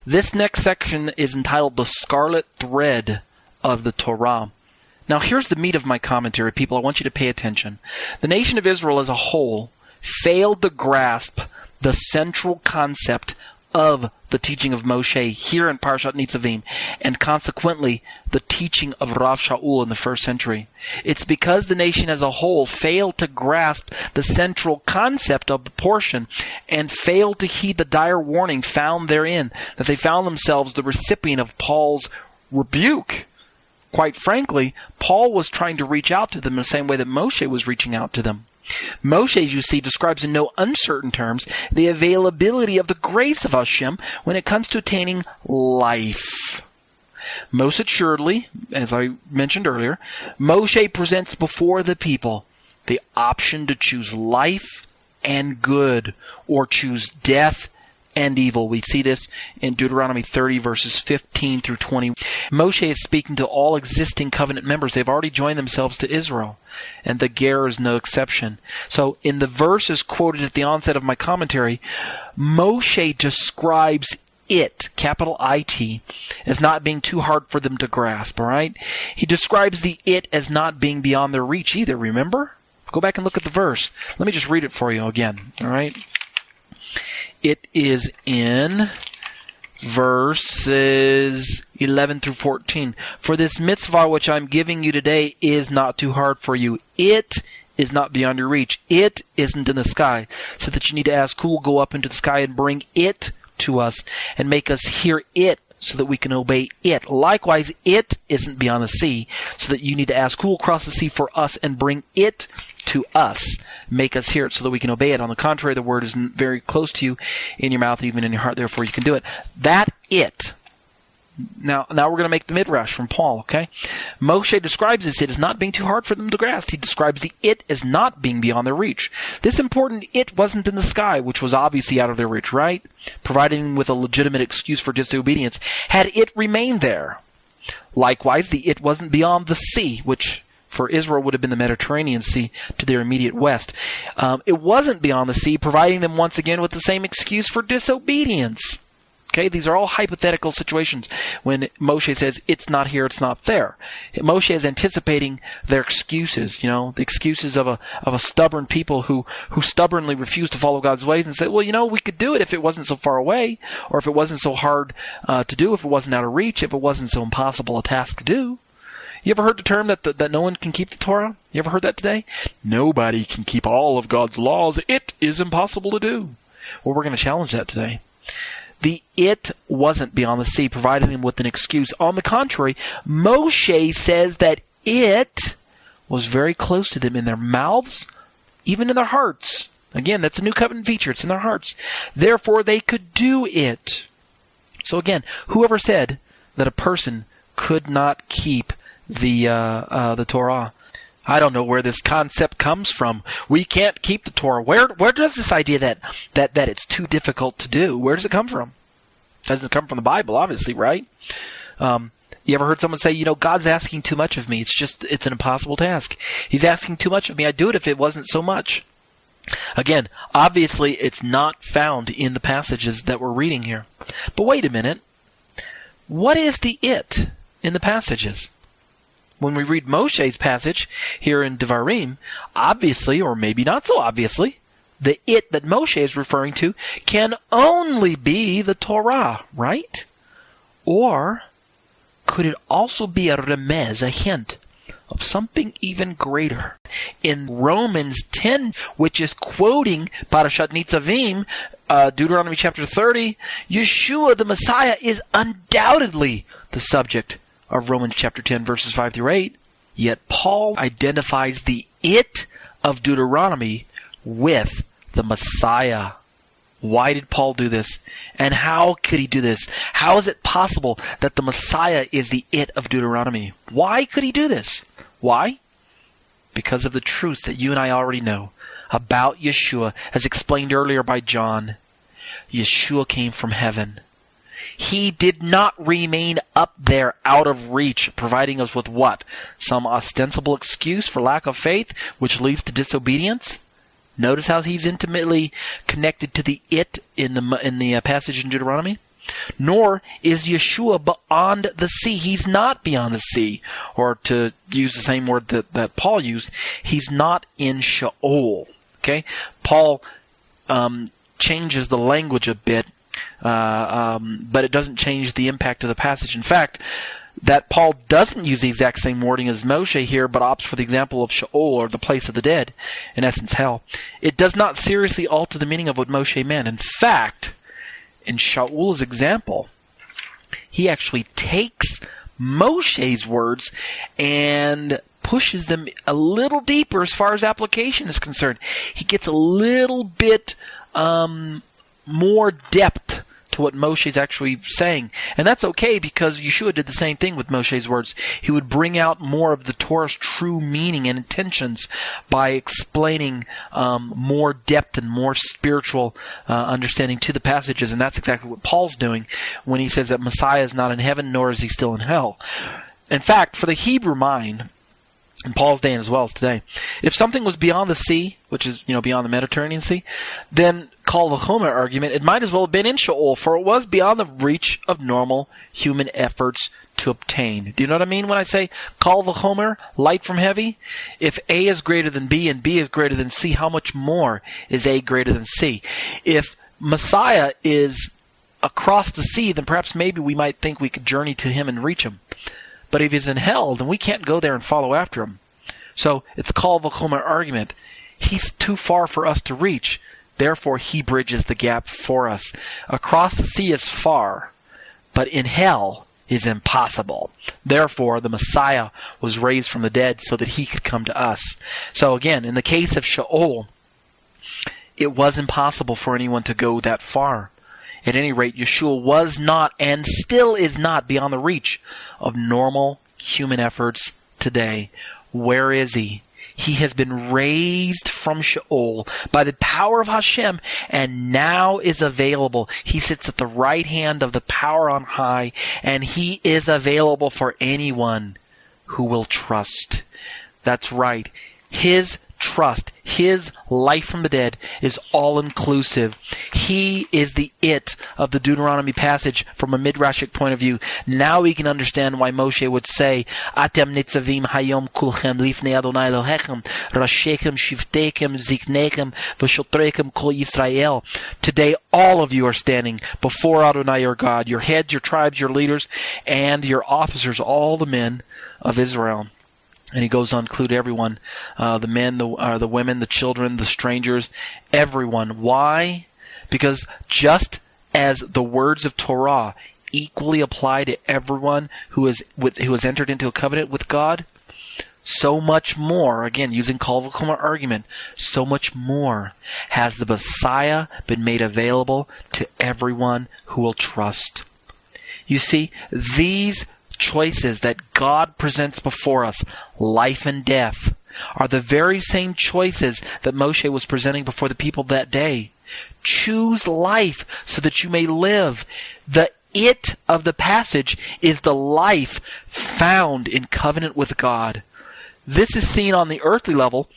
This next section is entitled The Scarlet Thread of the Torah. Now here's the meat of my commentary, people. I want you to pay attention. The nation of Israel as a whole failed to grasp the central concept of the teaching of Moshe here in Parashat Nitzavim, and consequently the teaching of Rav Sha'ul in the first century. It's because the nation as a whole failed to grasp the central concept of the portion and failed to heed the dire warning found therein that they found themselves the recipient of Paul's rebuke. Quite frankly, Paul was trying to reach out to them in the same way that Moshe was reaching out to them. Moshe, you see, describes in no uncertain terms the availability of the grace of Hashem when it comes to attaining life. Most assuredly, as I mentioned earlier, Moshe presents before the people the option to choose life and good, or choose death and evil. We see this in Deuteronomy 30, verses 15 through 20. Moshe is speaking to all existing covenant members. They've already joined themselves to Israel, and the Ger is no exception. So in the verses quoted at the onset of my commentary, Moshe describes it, capital I-T, as not being too hard for them to grasp, all right? He describes the it as not being beyond their reach either, remember? Go back and look at the verse. Let me just read it for you again, all right? It is in verses 11 through 14. For this mitzvah which I'm giving you today is not too hard for you. It is not beyond your reach. It isn't in the sky, so that you need to ask who will go up into the sky and bring it to us and make us hear it, so that we can obey it. Likewise, it isn't beyond the sea, so that you need to ask who will cross the sea for us and bring it to us. Make us hear it so that we can obey it. On the contrary, the word is very close to you, in your mouth, even in your heart, therefore you can do it. That it. Now we're going to make the midrash from Paul, okay? Moshe describes this it as not being too hard for them to grasp. He describes the it as not being beyond their reach. This important it wasn't in the sky, which was obviously out of their reach, right? Providing them with a legitimate excuse for disobedience. Had it remained there. Likewise, the it wasn't beyond the sea, which for Israel would have been the Mediterranean Sea to their immediate west. It wasn't beyond the sea, providing them once again with the same excuse for disobedience. Okay, these are all hypothetical situations when Moshe says, it's not here, it's not there. Moshe is anticipating their excuses, the excuses of a stubborn people who stubbornly refuse to follow God's ways and say, well, we could do it if it wasn't so far away, or if it wasn't so hard to do, if it wasn't out of reach, if it wasn't so impossible a task to do. You ever heard the term that no one can keep the Torah? You ever heard that today? Nobody can keep all of God's laws. It is impossible to do. Well, we're going to challenge that today. The it wasn't beyond the sea, providing them with an excuse. On the contrary, Moshe says that it was very close to them in their mouths, even in their hearts. Again, that's a new covenant feature. It's in their hearts. Therefore, they could do it. So again, whoever said that a person could not keep the Torah, I don't know where this concept comes from. We can't keep the Torah. Where does this idea that it's too difficult to do, where does it come from? It doesn't come from the Bible, obviously, right? You ever heard someone say, God's asking too much of me. It's an impossible task. He's asking too much of me. I'd do it if it wasn't so much. Again, obviously, it's not found in the passages that we're reading here. But wait a minute. What is the it in the passages? When we read Moshe's passage here in Devarim, obviously, or maybe not so obviously, the it that Moshe is referring to can only be the Torah, right? Or could it also be a remez, a hint of something even greater? In Romans 10, which is quoting Parashat Nitzavim, Deuteronomy chapter 30, Yeshua the Messiah is undoubtedly the subject of Romans chapter 10, verses 5 through 8. Yet Paul identifies the it of Deuteronomy with the Messiah. Why did Paul do this? And how could he do this? How is it possible that the Messiah is the it of Deuteronomy? Why could he do this? Why? Because of the truths that you and I already know about Yeshua, as explained earlier by John. Yeshua came from heaven. He did not remain up there out of reach, providing us with what? Some ostensible excuse for lack of faith, which leads to disobedience? Notice how he's intimately connected to the it in the passage in Deuteronomy? Nor is Yeshua beyond the sea. He's not beyond the sea. Or to use the same word that Paul used, he's not in Sha'ul. Okay? Paul changes the language a bit, but it doesn't change the impact of the passage. In fact, that Paul doesn't use the exact same wording as Moshe here, but opts for the example of Sha'ul, or the place of the dead, in essence hell. It does not seriously alter the meaning of what Moshe meant. In fact, in Sha'ul's example, he actually takes Moshe's words and pushes them a little deeper as far as application is concerned. He gets a little bit more depth to what Moshe's actually saying. And that's okay, because Yeshua did the same thing with Moshe's words. He would bring out more of the Torah's true meaning and intentions by explaining more depth and more spiritual understanding to the passages. And that's exactly what Paul's doing when he says that Messiah is not in heaven, nor is he still in hell. In fact, for the Hebrew mind, in Paul's day as well as today, if something was beyond the sea, which is, beyond the Mediterranean Sea, then Kal V'chomer argument, it might as well have been in Sha'ul, for it was beyond the reach of normal human efforts to obtain. Do you know what I mean when I say Kal V'chomer, light from heavy? If A is greater than B and B is greater than C, how much more is A greater than C? If Messiah is across the sea, then perhaps maybe we might think we could journey to him and reach him. But if he's in hell, then we can't go there and follow after him. So it's Kal V'chomer argument. He's too far for us to reach. Therefore, he bridges the gap for us. Across the sea is far, but in hell is impossible. Therefore, the Messiah was raised from the dead so that he could come to us. So again, in the case of Sha'ul, it was impossible for anyone to go that far. At any rate, Yeshua was not and still is not beyond the reach of normal human efforts today. Where is he? He has been raised from Sha'ul by the power of Hashem and now is available. He sits at the right hand of the power on high, and he is available for anyone who will trust. That's right. His trust, his life from the dead, is all-inclusive. He is the it of the Deuteronomy passage from a midrashic point of view. Now we can understand why Moshe would say, Atem Nitzavim hayom kulchem lifnei Adonai Elohechem, rashechem shivtechem ziknechem v'shotrechem kol Yisrael. Today all of you are standing before Adonai your God, your heads, your tribes, your leaders, and your officers, all the men of Israel. And he goes on to include everyone, the men, the women, the children, the strangers, everyone. Why? Because just as the words of Torah equally apply to everyone who has entered into a covenant with God, so much more, again, using Kal V'chomer argument, so much more has the Messiah been made available to everyone who will trust. You see, these choices that God presents before us, life and death, are the very same choices that Moshe was presenting before the people that day. Choose life so that you may live. The it of the passage is the life found in covenant with God. This is seen on the earthly level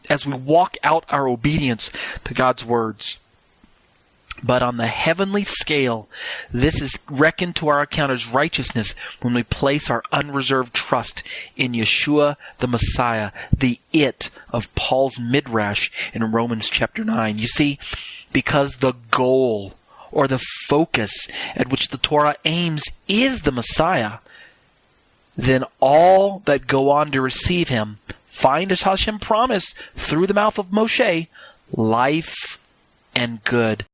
as we walk out our obedience to God's words. But on the heavenly scale, this is reckoned to our account as righteousness when we place our unreserved trust in Yeshua the Messiah, the it of Paul's midrash in Romans chapter 9. You see, because the goal or the focus at which the Torah aims is the Messiah, then all that go on to receive him find, as Hashem promised through the mouth of Moshe, life and good.